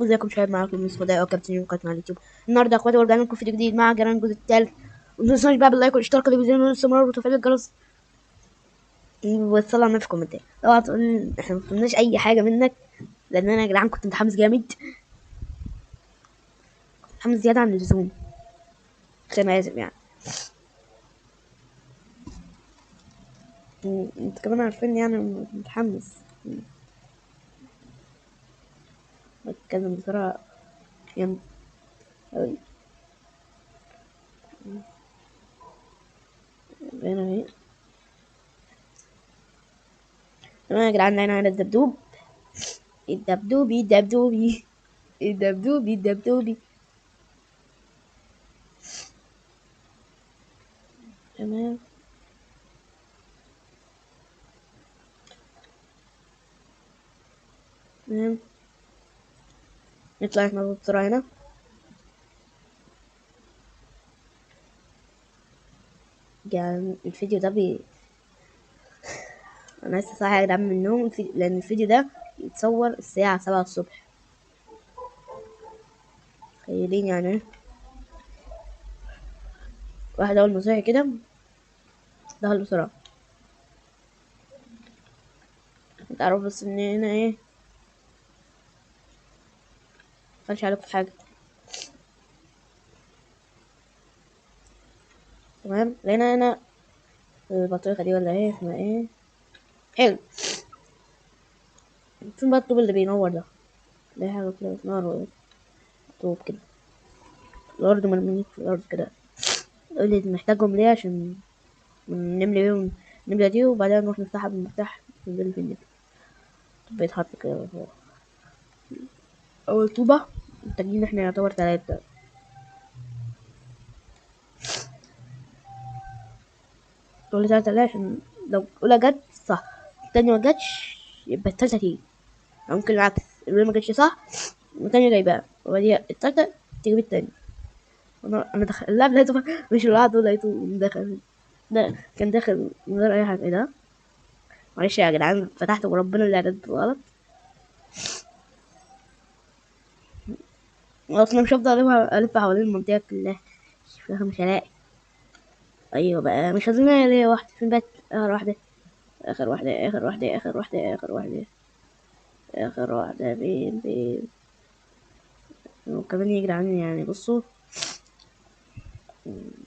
ازيكم شباب؟ معاكم يوسف وداي او كابتن يوم قناه على اليوتيوب. النهارده يا اخواتي ورجعنا لكم فيديو جديد مع جيران الجزء الثالث. ومتنسوش بقى باللايك والاشتراك اللي بينزل الاستمرار وتفعيل الجرس وتصلوا على في الكومنتات. اوعى تقول احنا مفهمناش اي حاجه منك، لان انا يا جدعان كنت متحمس جامد، متحمس زياده عن اللزوم. عشان اسف يعني. انت كمان عارفين يعني متحمس. بتكلم بسرعه جامد اوي. هنا اهي. تمام يا جدعان، هنا على الدبدوب. الدبدوبي الدبدوبي الدبدوبي الدبدوبي. تمام تمام. نطلع احنا بسرعة هنا. يعني الفيديو ده انا لسه صاحي يا جدعان من النوم، لان الفيديو ده يتصور الساعة 7 الصبح. تخيلين يعني واحد اول ما صحي كده دخل بسرعة. تعرف بس ان هنا ايه، مفنش عليكم في حاجة. تمام، لقينا هنا البطريقة دي ولا ايه اسمها ايه. حلو. فين بقى الطوب اللي بينور ده؟ ده حاجة كده بتنور، طوب كده الأرض مرميين في الأرض كده. قولي محتاجهم ليه؟ عشان نملي بيهم النملة دي، وبعدين نروح نفتحها بالمفتاح ننزل في النملة. طب بيتحط كده فوق أول طوبة. محتاجين احنا يعتبر 3. كل 3 ليه؟ عشان لو الأولى جت صح التانية ما جتش يبقى التالتة تيجي، أو ممكن العكس، الأولى ما جتش صح والتانية جايباها وبعدين التالتة تجيب التانية. أنا دخل اللعب لقيته مش لوحده، لقيته دخل. ده كان داخل من غير أي حاجة. ايه ده؟ معلش يا جدعان، فتحت وربنا الإعداد غلط. أصلا مش هفضل ألف حوالين المنطقة كلها، مش هلاقي. أيوة بقى، مش عايزين الاقي واحدة في البيت. آخر واحدة آخر واحدة آخر واحدة آخر واحدة آخر واحدة آخر واحدة بين. وكمان يا جدعان يعني بصوا،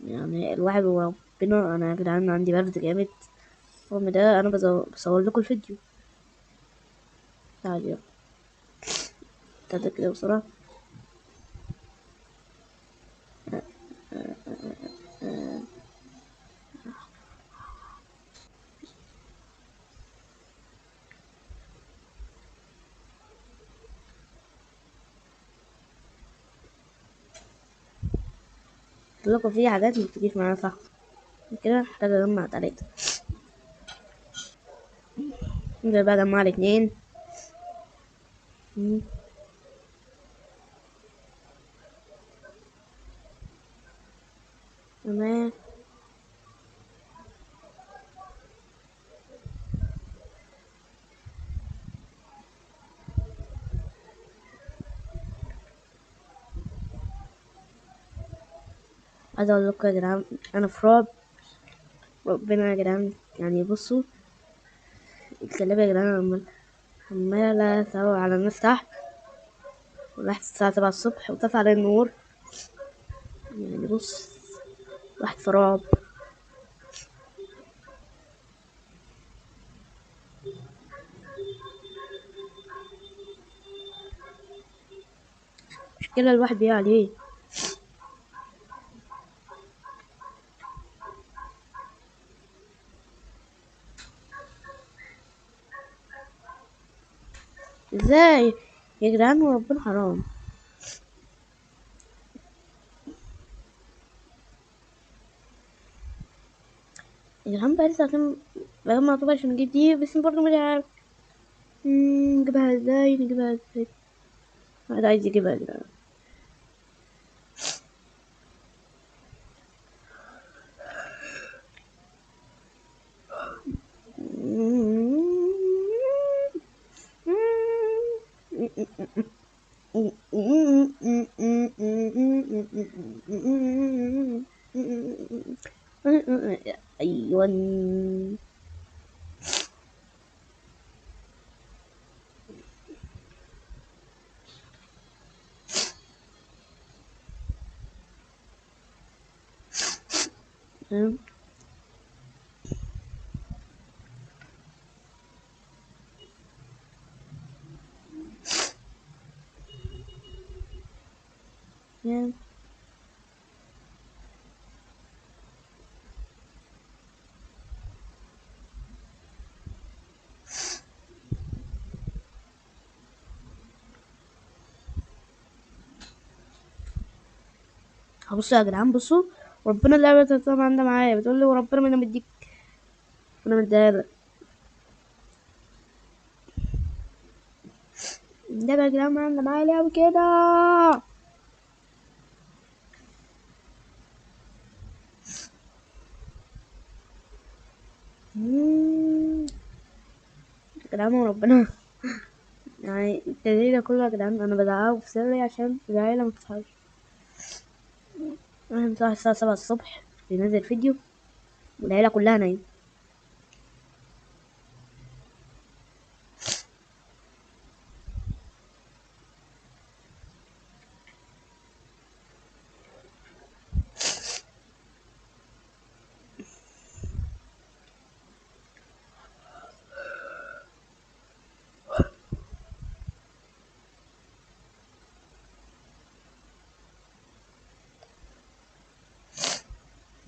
يعني الواحد وربنا أنا يا جدعان عندي برد جامد. رغم ده أنا بصور لكم الفيديو. تعالوا يلا ابتدى كده بسرعة. قلت لكم في حاجات ما بتجيش معانا صح، كده محتاج أجمع 3. نبدأ بقى أجمع ال2. تمام. عايز أقول لكم يا جدعان، أنا في رعب. ربنا يا جدعان يعني بصوا، الكلاب يا جدعان عمالة تهوى على الناس تحت، ورحت الساعة 7 الصبح وطفى على النور. يعني بص، واحد في رعب. مشكلة الواحد بيقع عليه. ازاي يا جدعان؟ وربنا حرام يا جدعان. بقالي ساعتين بجمع طوبة عشان نجيب دي، بس برضه مش عارف نجيبها ازاي. نجيبها ازاي؟ واحد عايز يجيبها يا جدعان. ايوه. بصوا يا جدعان، بصوا، وربنا اللعبة طبعا ده معايا بتقول لي وربنا ما انا مديك، انا مديها لك. اللعبة يا جدعان عندنا معايا لعبة كده. يا جدعان وربنا يعني التدريب ده كله يا جدعان انا بدعاه في سري عشان العيلة ما تصحاش. انا بصحى الساعة 7 الصبح بينزل فيديو والعيلة كلها نايمة.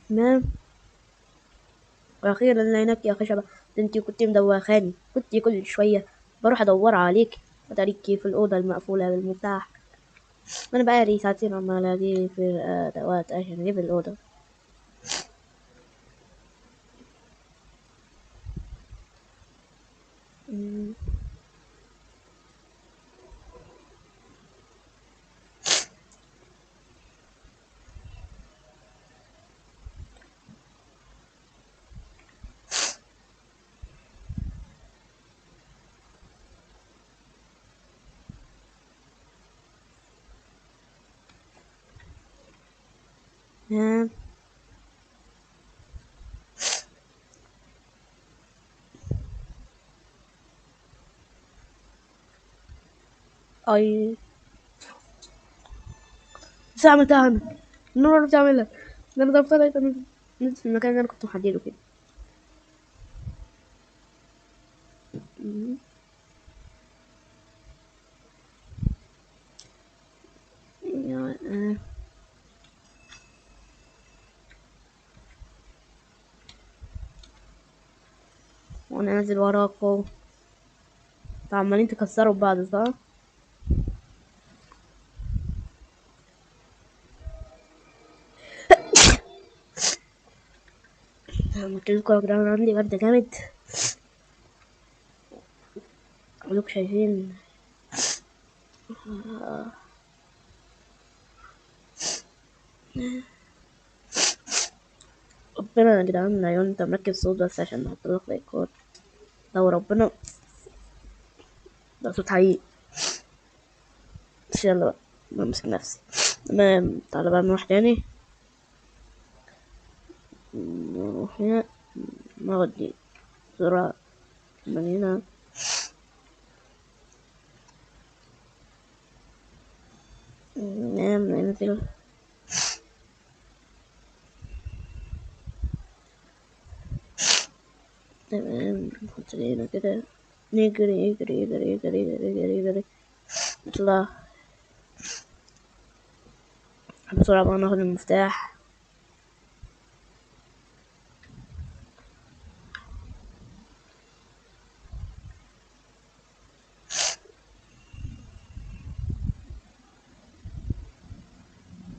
تمام. واخيرا لقيناك يا خشبة، ده انتي كنت مدوخاني، كنت كل شوية بروح ادور عليك اتاريكي في الأوضة المقفولة بالمفتاح. انا بقالي ساعتين عمال الاقي في ادوات عشان اجيب الأوضة. مم. ها. اي بس عملتها انا، النور بتعملها، ده انا ضربتها لقيتها نزلت في المكان اللي انا كنت محدده كده. مم. يعني وانا نازل وراكم، انتوا عمالين تكسروا ببعض صح؟ قلتلكوا يا جدعان عندي برد جامد، كلكم شايفين. ربنا يا جدعان عيون، انت مركز صوت بس عشان نحطلك لايكات، لو ربنا ده صوت حقيقي. بس يلا بقى بمسك نفسي. تمام، تعالى بقى نروح تاني، نروح هنا نودي بسرعة من هنا. ننام ننزل. تمام نحط هنا كده، نجري يجري يجري يجري يجري يجري يجري، نطلع بسرعة بقى ناخد المفتاح.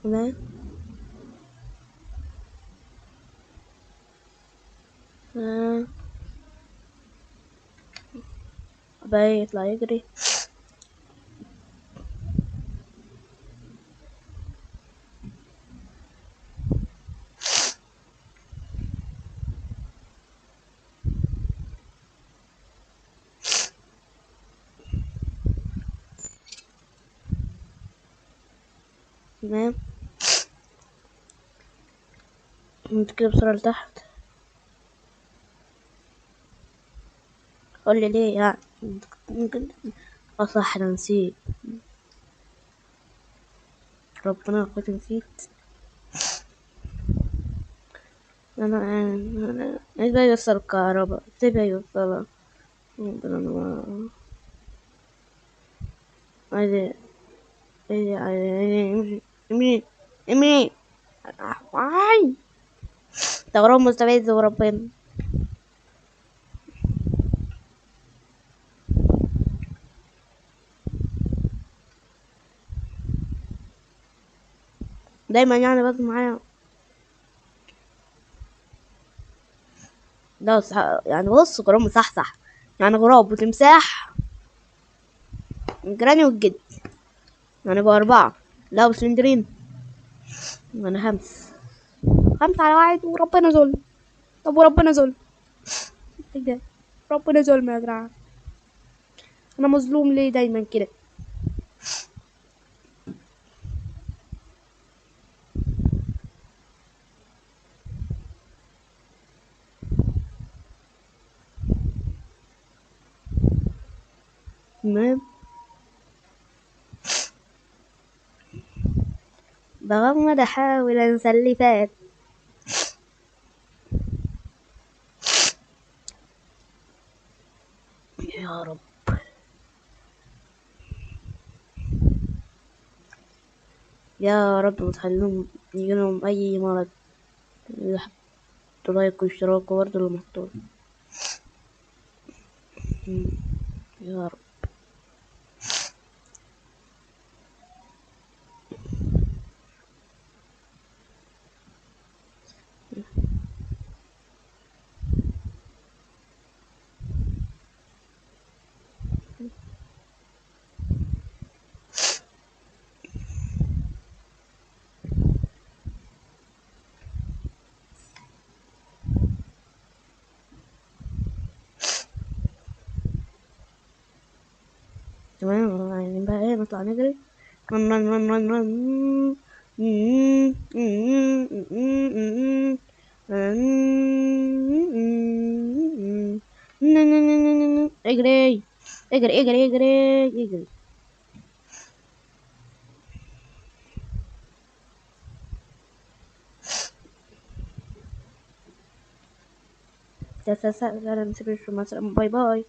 تمام. آه، بقى يطلع يجري. تمام. انت كده بسرعة لتحت. قولي ليه يعني. ممكن. اه صح انا نسيت. ربنا كنت نسيت. انا ازاي يوصل الكهرباء، ازاي يوصلها. ربنا ما عايز. امشي امشي امشي. واي. تغرب مستفز وربنا. دايما يعني بس معايا. ده يعني بص غراب مصحصح. يعني غراب وتمساح. جراني والجد. يعني بقى أربعة. لا وسلندرين. أنا خمسة على واحد وربنا ظلم. طب وربنا ظلم. ايه ده. ربنا ظلم يا جدعان. أنا مظلوم ليه دايما كده. تمام. بغمض أحاول أنسى اللي فات. يا رب. يا رب ما تخليهم يجيلهم أي مرض. يحطوا لايك واشتراك وبرضه المحتوى. يا رب. تمام يعني بقى ايه نطلع نجري. رن رن رن رن رن. اجري اجري اجري اجري اجري. لا لا لا لا نسيب مصر. باي باي.